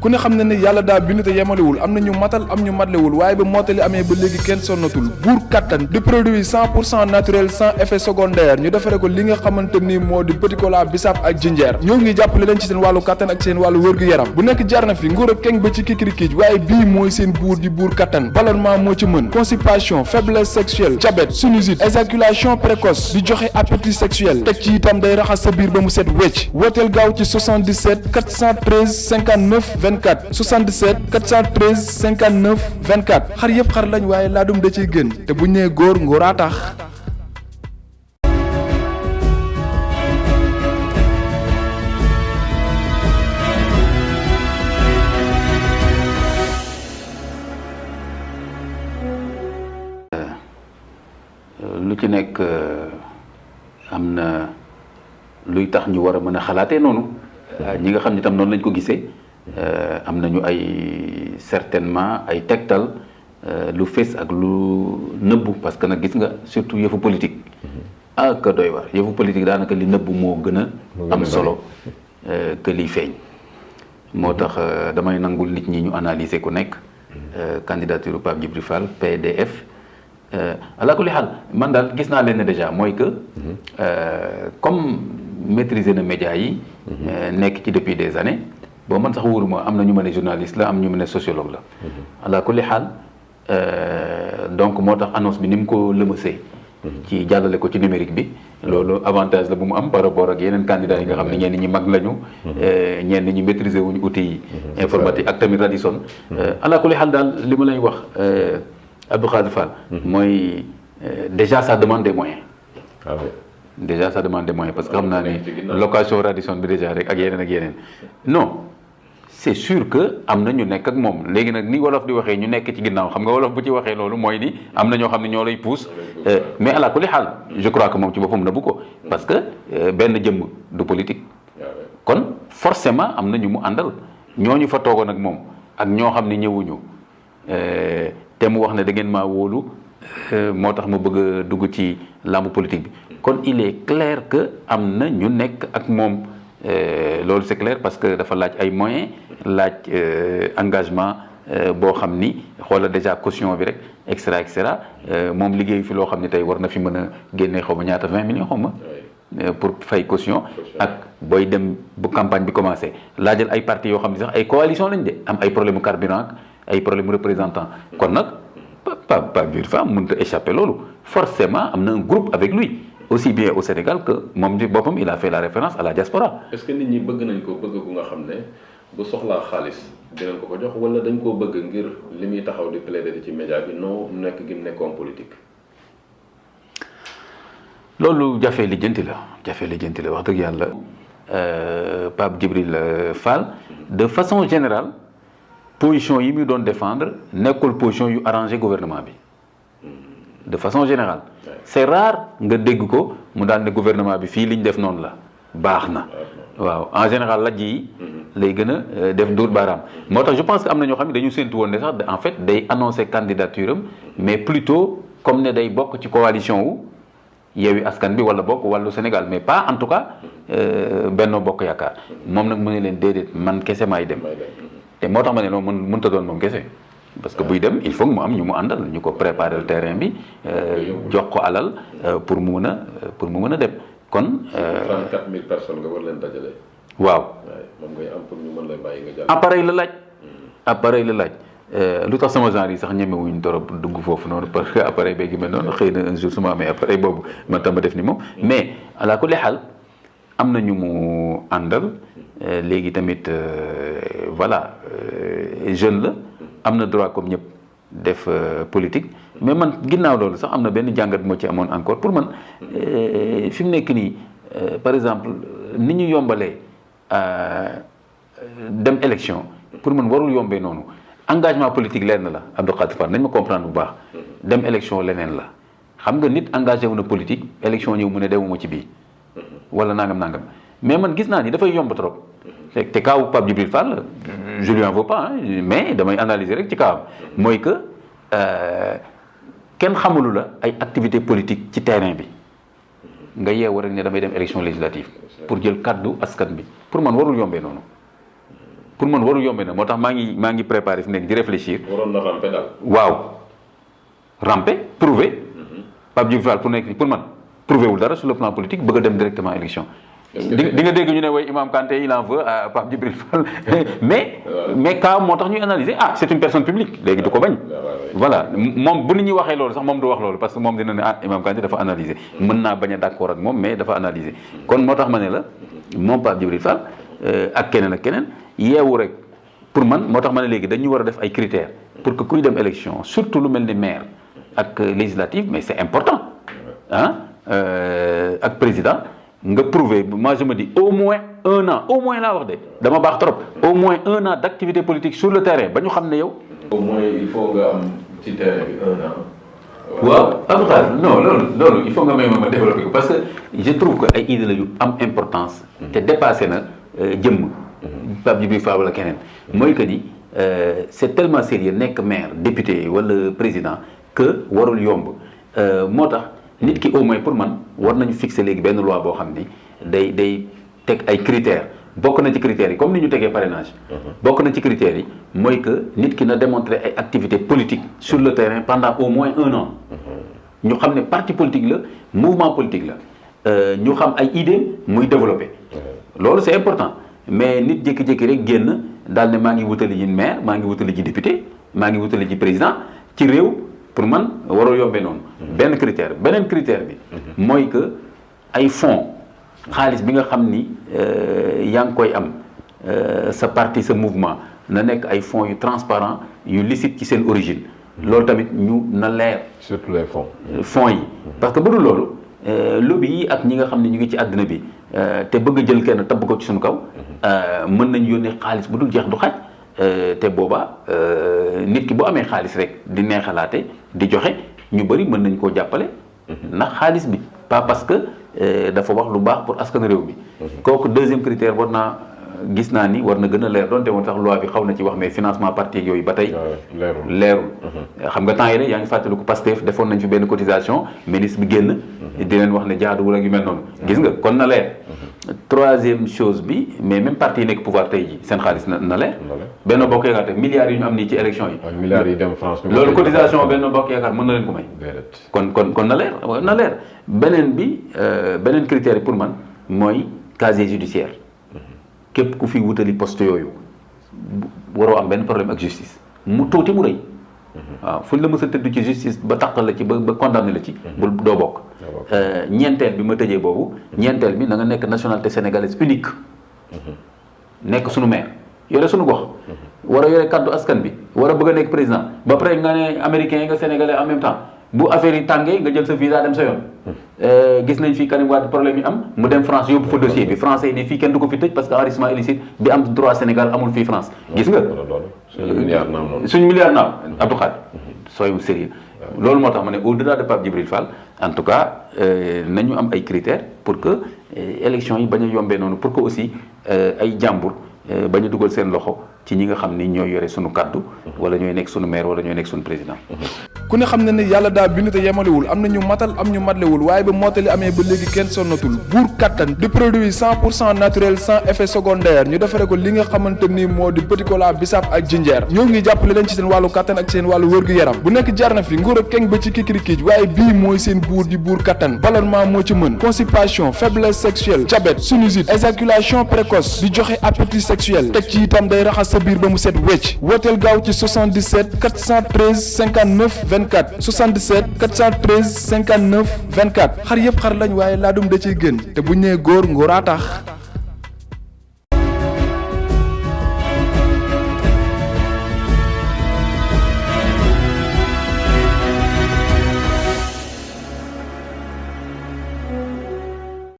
ku ne xam ne ne yàlla daa bind te yemalewul am na ñu matal am ñu matlewul waaye ba mottali amee ba léegi kenn sonnatul buur kattan di produit 100% naturel sans effet secondaire ñu defare ko li nga xamante ni moo di petit cola bisaab ak jinjeer ñoo ngi jàppale leen ci seen wàllu kattan ak seen wàllu wërgu-yaram bu nekk jar na fi nguur ak keng ba ci kikirikiij waaye bii mooy seen buur di buur kattan ballonnement moo ci mën constipation faiblesse sexuelle diabète sinusite éjaculation précoce di joxe appétit sexuel teg ci itam day raxas sa biir ba mu set wecc wooteel gaaw ci 77 413 59 24 77 413 59 24 xar yëpp xar lañ waaye laadum da ciy gën te bu ñu nee góor ngóoraa tax. lu ci nekk am na luy tax ñu war a mën a xalaatee noonu ñi nga xam ne tam noonu lañ ko gisee am nañu ay certainement ay tegtal lu fees ak lu nëbbu parce que nag gis nga surtout yëfu politique ak doy war yëfu politique daanaka li nëbbu moo gën a am solo que liy feeñ moo tax damay nangul nit ñi ñu analyser ku nekk candidature Pape Djibril Fall PDF ala kulli xaal man daal gis naa leen ne déjà mooy que comme maîtriser na médias yi nekk ci depuis des années bon man sax wóoruma am na ñu ma ne journaliste la am ñu ma ne sociologue la ala kulli xaal donc moo tax annonce bi ni mu ko lëmasee ci jàllale ko ci numérique bi loolu avantage la bu mu am par rapport ak yeneen candidats yi nga xam ne ñenn ñi mag lañu ñenn ñi maîtriser wuñu outils informatique ak tamit Radisson ala kulli xaal daal li ma lay wax Abdou Khadre Fall mooy déjà ça demande des moyens déjà ça demande des moyens parce que xam naa ne location Radisson bi déjà rek ak yeneen non c'est sûr que am na ñu nekk ak moom léegi nag ni wolof di waxee ñu nekk ci ginnaaw xam nga wolof bu ci waxee loolu mooy ni am na ñoo xam ne ñoo lay pousse mais ala kulli xaal je crois que moom ci boppam nëbbu ko parce que benn jëmm du politique kon forcément am na ñu mu àndal ñooñu fa toogoon ak moom ak ñoo xam ne ñëwuñu te mu wax ne da ngeen maa wóolu moo tax ma bëgg a dugg ci làmbu politique bi kon il est clair que am na ñu nekk ak moom loolu c'est clair parce que dafa laaj ay moyens laaj engagement boo xam ni xoolal déjà caution bi rek et cetera moom liggéey fi loo xam ne tey war na fi mën a génnee xaw ma ñaata 20 millions xaw ma pour fay caution ak booy dem bu campagne bi commencé laajal ay partis yoo xam ne sax ay coalition lañ de am ay problème carburant ay problème représentant kon nag Pape Djibril Fall mënut a échapper loolu forcément am na un groupe avec lui aussi bien au Sénégal que moom ci boppam il a fait la référence à la diaspora. est-ce que nit ñi bëgg nañ ko bëgg gu nga xam ne bu soxlaa xaalis dinañ ko jox wala dañ koo bëgg ngir li muy taxaw di plaider ci média bi noo nekk gi mu nekkoon politique. loolu jafe lijjanti la wax dëgg yàlla Pape Djibril Fall de façon générale. position yi muy doon défendre nekkul position yu arrangé gouvernement bi de façon générale c'est rare nga dégg ko mu daal ne gouvernement bi fii li ñu def noonu la baax na waaw en général lajj yi lay gën a def duur baaraam moo tax je pense que am na ñoo xam ne dañu séntu woon ne sax en fait day annoncer candidature am mais plutôt comme ne day bokk ci coalition wu Yewwi Askan bi wala bokk wàllu Sénégal mais pas en tout cas Benno Bokk Yaakaar moom nag mu ne leen déedéet man kese maay dem te moo tax ma ne loolu mënut a doon moom kese parce que buy dem il faut que mu am ñu mu àndal ñu ko préparer le terrain bi jox ko alal pour mu mën a dem kon. 34000 personnes nga war leen dajale. waaw moom ngay am pour ñu mën la bàyyi nga jàll. appareil la laaj lu tax sama genre yi sax ñemewuñ torop dugg foofu noonu parce que appareil beeg yu mel noonu xëy na un jour su ma amee appareil boobu man tam ma def ni moom mais ala kulli xaal am na ñu mu àndal. léegi tamit voilà jeune la am na droit comme ñëpp def politique mais man ginnaaw loolu sax am na benn jàngat moo ci amoon encore pour man fi mu nekk nii par exemple ni ñu yombalee dem élection pour man warul yombee noonu engagement politique lenn la Abdou Khadre Fall nañ ma comprendre bu baax dem élection leneen la xam nga nit engagé wu na politique élection ñëw mu ne demuma ci bii wala nangam mais man gis naa ni dafay yomb trop te kaawu Pape Djibril Fall je lui en veux pas mais damay analyser rek ci kaawam mooy que kenn xamulu la ay activité politique ci terrain bi nga yeewu rek ne damay dem élection législative pour jël kaddu askan bi pour man warul yombee noonu pour man warul yombe na moo tax maa ngi préparé fi nekk di réfléchir. waroon na ramper daal. waaw ramper prouver. Pape Djibril Fall pour man prouver wul dara sur le plan politique bëgg a dem directement élection. di nga dégg ñu ne way Imam Kanté il en veut à Pape Djibril Fall mais cas moo tax ñuy analyser c'est une personne publique léegi du ko bañ. voilà moom bu nit ñi waxee loolu sax moom du wax loolu parce que moom dina ne Imam Kanté dafa analyser mën naa bañ a d'accord ak moom mais dafa analyser kon moo tax ma ne la moom Pape Djibril Fall ak keneen yeewu rek pour man moo tax ma ne léegi dañu war a def ay critères pour que kuy dem élection surtout lu mel ni maire ak législative mais c'est important ak président nga prouver moi je me dis au moins 1 an au moins laa wax de dama baax trop au moins 1 an d'activité politique sur le terrain ba ñu xam ne yow. au moins il faut nga am ci terrain bi 1 an. waaw Abdou non loolu il faut nga may ma développer ko parce que je trouve que ay idées la yu am importance. te dépassé na jëmm. Pape Djibril Fall wala keneen. mooy que ni c'est tellement sérieux nekk maire député wala président que warul yomb moo tax. nit ki au moins pour man war nañu fixer léegi benn loi boo xam ni day teg ay critères bokk na ci critères yi comme ni ñu tegee parrainage. bokk na ci critères yi mooy que nit ki na démontrer ay activités politiques sur le terrain pendant au moins 1 an. ñu xam ne parti politique la mouvement politique la ñu xam ay idées muy développer. loolu c'est important mais nit jékki-jékki rek génn daal ne maa ngi wutali ji maire maa ngi wutali ji député maa ngi wutali ji président ci réew. pour man waroo yombee noonu. benn beneen critère bi. mooy que ay fonds xaalis bi nga xam ni yaa ngi koy am sa parti sa mouvement na nekk ay fonds yu transparent yu licite ci seen origine. loolu tamit ñu na leer. surtout les fonds. fonds yi parce que bu dul loolu lobby yi ak ñi nga xam ne ñu ngi ci àddina bi te bëgg a jël kenn tabb ko ci suñu kaw mën nañ yónnee xaalis bu dul jeex du xaj. te booba nit ki bu amee xaalis rek di neexalaate di joxe ñu bëri mën nañ koo jàppale ndax xaalis bi pas parce que dafa wax lu baax pour askan réew mi kooku deuxième critère war naa gis naa ni war na gën a leer doonte woon sax loi bi xaw na ci wax mais financement parti yooyu ba tey leerul xam nga temps yi la yaa ngi fàttaliku Pastef defoon nañ fi benn cotisation ministre bi génn di leen wax ne jaaduwul ak yu mel noonu gis nga kon na leer troisième chose bi mais même parti yi nekk pouvoir tey ji seen xaalis na leer Benno Bokk Yaakaar te milliards yi ñu am nii ci élection yi milliards yi dem France loolu cotisation Benno Bokk Yaakaar mën na leen ko may kon na leer beneen critère yi pour man mooy casier judiciaire képp ku fi wutali poste yooyu waroo am benn problème ak justice mu tuuti mu rëy waaw fu ñu la mës a tëdd ci justice ba taqal la ci ba condamné la ci bul doo bokk ñeenteel bi ma tëjee boobu ñeenteel bi na nga nekk nationalité sénégalaise unique nekk sunu maire yore sunu gox war a yore kaddu askan bi war a bëgg a nekk président ba pare nga ne américain yi nga sénégalais en même temps bu affaire yi tàngee nga jël sa visa dem sa yoon gis nañ fii Karim Wade problème yi am mu dem France yóbbu fa dossier bi français yi ne fii kenn du ko fi tëj parce que enrichissement illicite bi am droit Sénégal amul fii France gis nga suñu milliard naaw Abdou Khadre soyons sérieux loolu moo tax ma ne au-delà de Pape Djibril Fall en tout cas nañu am ay critères pour que élection yi bañ a yombee noonu pour que aussi ay jàmbur bañ a dugal seen loxo ci ñi nga xam ni ñooy yore sunu kaddu wala ñooy nekk sunu maire wala ñooy nekk sunu président. ku ne xam na ne yàlla daa bind te yemalewul am na ñu matal am ñu matlewul waaye ba mottali amee ba léegi kenn sonnatul buur kattan di produit 100% naturel sans effet secondaire ñu defare ko li nga xamante ni moo di petit cola bisaab ak jinjeer ñoo ngi jàppale leen ci seen wàllu kattan ak seen wàllu wërgu-yaram bu nekk jarna fi nguur ak keng ba ci kikirikiij waaye bii mooy seen buur di buur kattan ballonnement moo ci mën constipation faiblesse sexuelle diabète sinusite éjaculation précoce di joxe appétit sexuel teg ci itam day raxas sa biir ba mu set wecc wooteel gaaw ci 77 413 59 24 77 413 59 24 xar yëpp xar lañ waaye laadum da ciy gën te bu ñu nee góor ngóoraa tax